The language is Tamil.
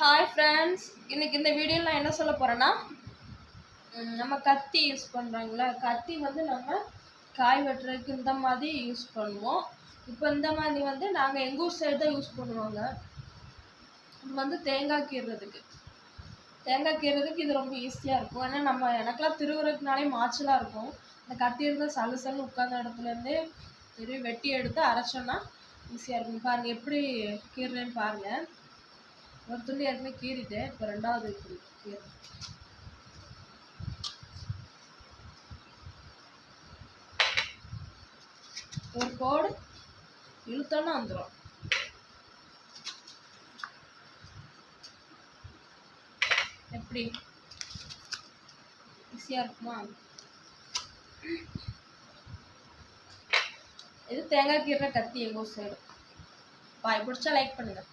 ஹாய் ஃப்ரெண்ட்ஸ், இன்னைக்கு இந்த வீடியோவில் நான் என்ன சொல்ல போகிறேன்னா, நம்ம கத்தி யூஸ் பண்ணுறாங்களே, கத்தி வந்து நம்ம காய் வெட்டுறதுக்கு இந்த மாதிரி யூஸ் பண்ணுவோம். இப்போ இந்த மாதிரி வந்து நாங்கள் எங்கள் ஊர் சைடு தான் யூஸ் பண்ணுவாங்க. இது வந்து தேங்காய் கீறுறதுக்கு இது ரொம்ப ஈஸியாக இருக்கும். ஏன்னா எனக்கெல்லாம் திருவுறதுனாலே மாய்ச்சலாக இருக்கும். இந்த கத்தி இருந்தால் சல்லு உட்கார்ந்த இடத்துலேருந்தே வெட்டி எடுத்து அரைச்சோன்னா ஈஸியாக இருக்கும். பாருங்கள் எப்படி கீறுறேன்னு பாருங்கள். ஒரு துண்டு ஏற்கனவே கீறிட்டேன். இப்போ ரெண்டாவது கீரை ஒரு கோடு இழுத்தோன்னா வந்துடும். எப்படி ஈஸியாக இருக்குமா? இது தேங்காய் கீரை கத்தி எங்கள் ஊர் சைடு. பாய் பிடிச்சா லைக் பண்ணுங்கள்.